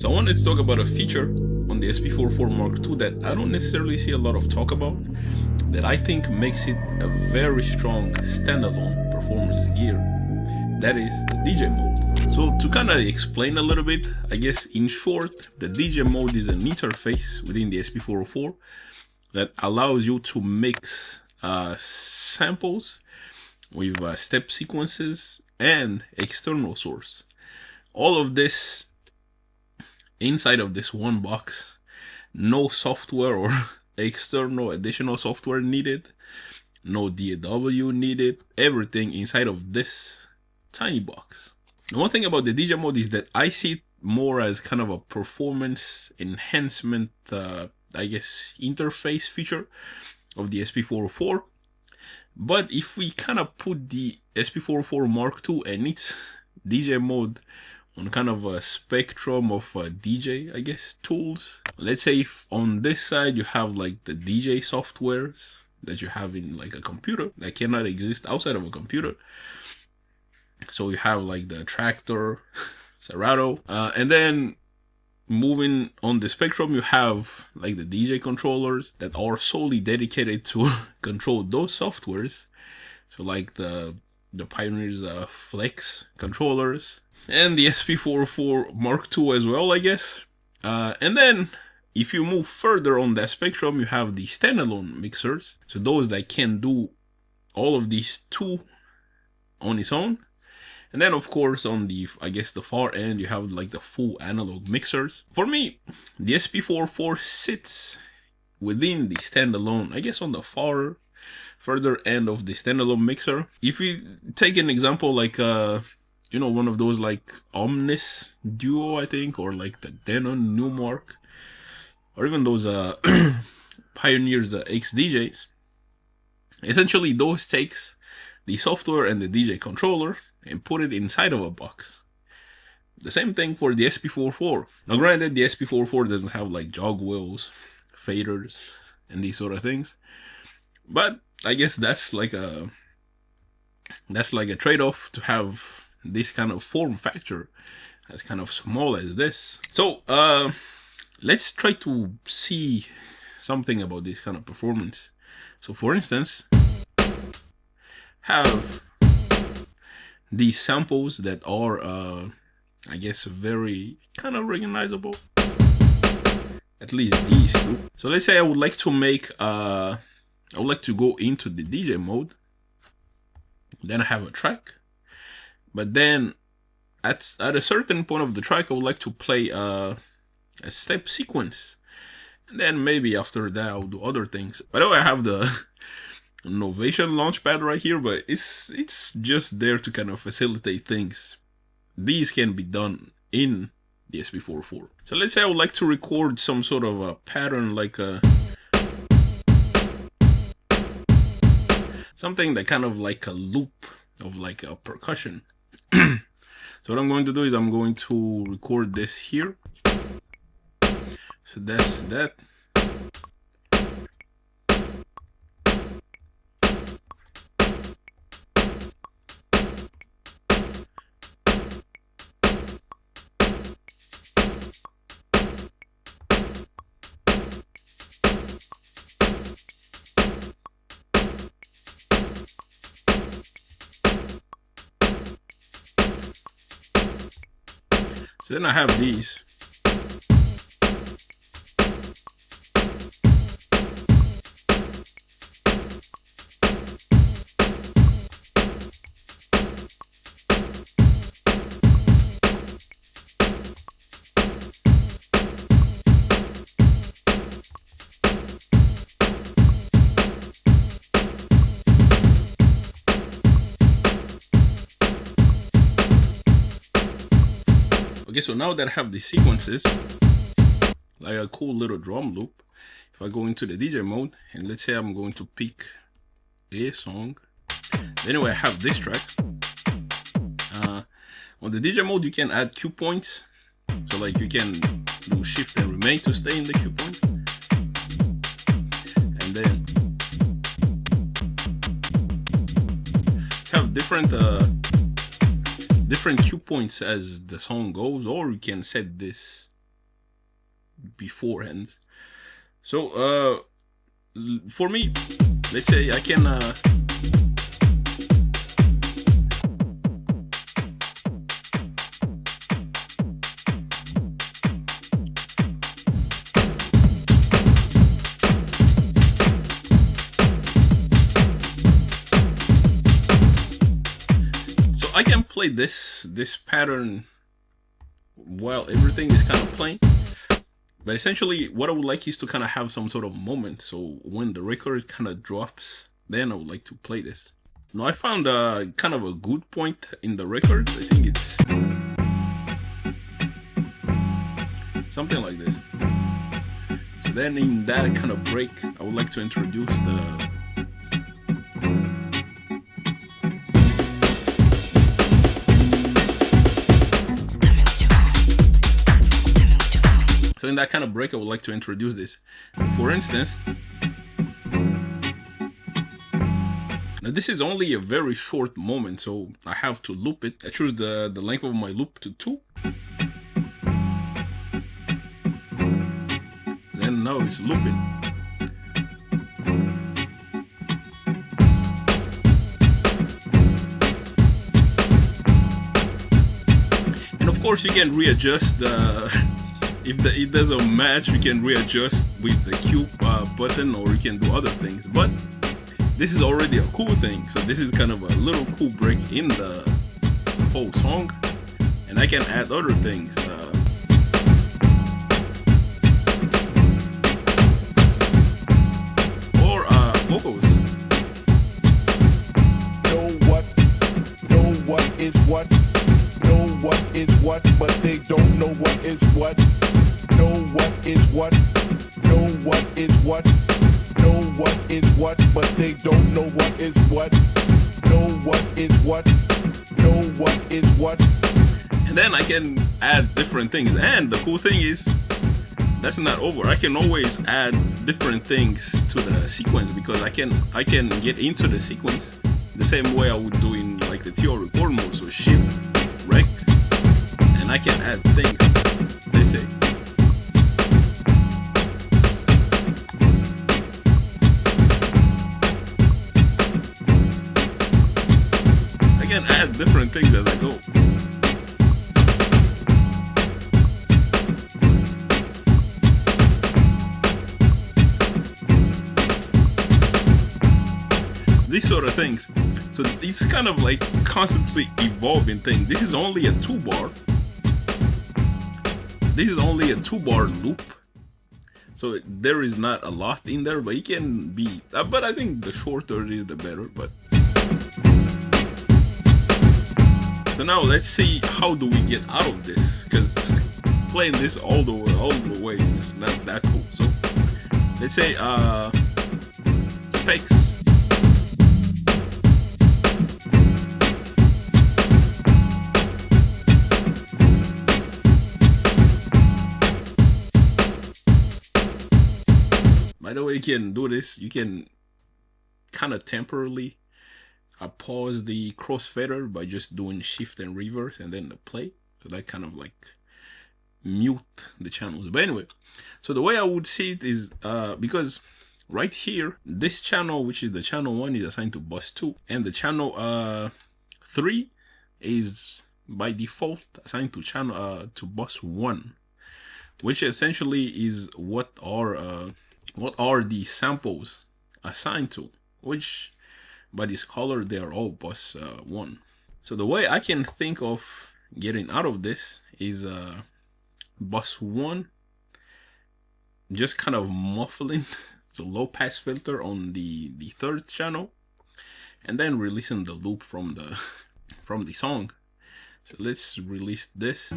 So I wanted to talk about a feature on the SP404 Mark II that I don't necessarily see a lot of talk about, that I think makes it a very strong standalone performance gear. That is the DJ mode. So to kind of explain a little bit, I guess in short, the DJ mode is an interface within the SP404 that allows you to mix samples with step sequences and external source. All of this inside of this one box. No software or external additional software needed. No DAW needed. Everything inside of this tiny box. The one thing about the DJ mode is that I see it more as kind of a performance enhancement, I guess, interface feature of the SP404. But if we kind of put the SP404 Mark II and its DJ mode on kind of a spectrum of DJ, I guess, tools. Let's say if on this side you have like the DJ softwares that you have in like a computer that cannot exist outside of a computer. So you have like the Tractor, Serato, and then moving on the spectrum, you have like the DJ controllers that are solely dedicated to control those softwares. So like the Pioneer's Flex controllers, and the SP404 Mark II as well, I guess. And then if you move further on that spectrum, you have the standalone mixers. So those that can do all of these two on its own. And then of course on the, I guess, the far end, you have like the full analog mixers. For me, the SP404 sits within the standalone, I guess on the further end of the standalone mixer. If we take an example like one of those like Omnis Duo, I think, or like the Denon Newmark, or even those Pioneer's Ext DJs. Essentially, those takes the software and the DJ controller and put it inside of a box. The same thing for the SP404. Now, granted, the SP404 doesn't have like jog wheels, faders, and these sort of things, but I guess that's like a trade-off to have this kind of form factor as kind of small as this. So let's try to see something about this kind of performance. So for instance, have these samples that are I guess very kind of recognizable, at least these two. So let's say I would like to make I would like to go into the DJ mode, then I have a track. But then at a certain point of the track, I would like to play a step sequence. And then maybe after that, I'll do other things. By the way, I have the Novation Launchpad right here, but it's just there to kind of facilitate things. These can be done in the SP404. So let's say I would like to record some sort of a pattern, like something that kind of like a loop of like a percussion. So what I'm going to do is I'm going to record this here. So that's that. So then I have these. Okay, so now that I have the sequences, like a cool little drum loop, if I go into the DJ mode, and let's say I'm going to pick a song. Anyway, I have this track. On the DJ mode, you can add cue points. So like you can do shift and remain to stay in the cue point. And then have different cue points as the song goes, or you can set this beforehand. So for me, let's say I can I can play this pattern while everything is kind of playing, but essentially what I would like is to kind of have some sort of moment. So when the record kind of drops, then I would like to play this. Now I found kind of a good point in the record. I think it's something like this. So then in that kind of break, I would like to introduce the So in that kind of break, I would like to introduce this. For instance, now this is only a very short moment, so I have to loop it. I choose the length of my loop to 2. Then now it's looping. And of course you can readjust the if it doesn't match, we can readjust with the Q button, or we can do other things. But this is already a cool thing. So this is kind of a little cool break in the whole song. And I can add other things. Or vocals. Know what is what. Know what is what, but they don't know what is what. Know what is what. Know what is what. Know what is what, but they don't know what is what. Know what is what. Know what is what. And then I can add different things. And the cool thing is, that's not over. I can always add different things to the sequence, because I can get into the sequence the same way I would do in like the TR record mode. So shift, rec, and I can add things. They say. I can add different things as I go. These sort of things. So it's kind of like constantly evolving thing. This is only a 2-bar. This is only a 2-bar loop. So there is not a lot in there, but it can be. But I think the shorter it is, the better. But so now let's see, how do we get out of this? Because playing this all the way is not that cool. So let's say effects. By the way, you can do this. You can kind of temporarily pause the crossfader by just doing shift and reverse and then the play. So that kind of like mute the channels. But anyway, so the way I would see it is because right here, this channel, which is the channel 1, is assigned to bus 2, and the channel 3 is by default assigned to channel to bus 1, which essentially is what are the samples assigned to, which by this color they are all bus 1. So the way I can think of getting out of this is bus 1 just kind of muffling, so low pass filter on the third channel, and then releasing the loop from the song. So let's release this.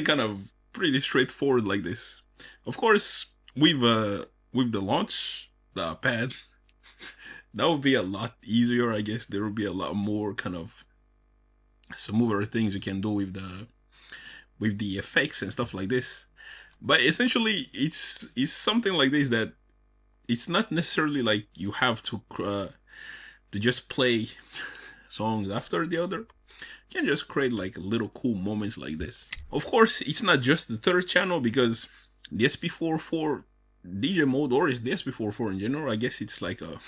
Kind of pretty straightforward like this. Of course, with the launch pad, that would be a lot easier. I guess there would be a lot more kind of smoother things you can do with the effects and stuff like this. But essentially, it's something like this, that it's not necessarily like you have to just play songs after the other. You can just create like little cool moments like this. Of course, it's not just the third channel, because the SP404 DJ mode, or is the SP404 in general, I guess it's like a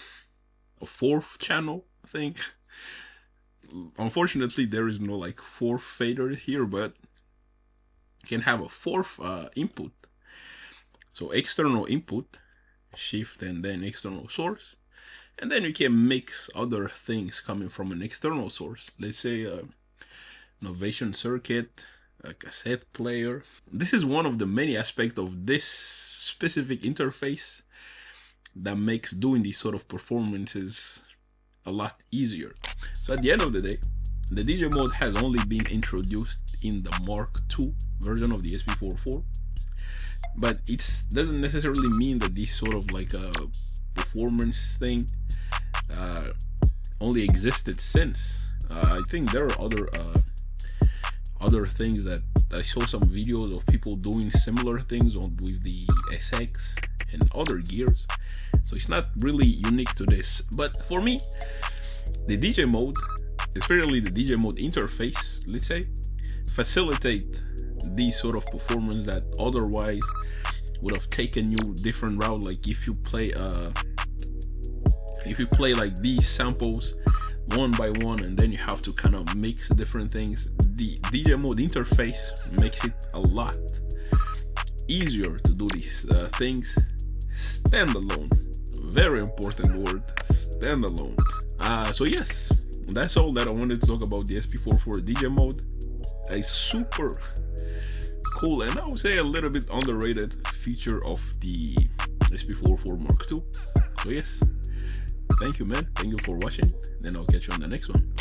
fourth channel, I think. Unfortunately, there is no like fourth fader here, but you can have a fourth input. So external input, shift, and then external source. And then you can mix other things coming from an external source. Let's say an innovation circuit, a cassette player. This is one of the many aspects of this specific interface that makes doing these sort of performances a lot easier. So at the end of the day, the DJ mode has only been introduced in the Mark II version of the SP404, but it doesn't necessarily mean that this sort of like a performance thing only existed since. I think there are other things that I saw some videos of people doing similar things with the SX and other gears. So it's not really unique to this. But for me, the DJ mode, especially the DJ mode interface, let's say, facilitate these sort of performance that otherwise would have taken you different route. Like if you play like these samples one by one, and then you have to kind of mix different things, the DJ mode interface makes it a lot easier to do these things standalone. Very important word, standalone. So yes, that's all that I wanted to talk about the SP404 DJ mode. A super cool, and I would say a little bit underrated feature of the SP404 Mark II. So yes, thank you, man. Thank you for watching, and I'll catch you on the next one.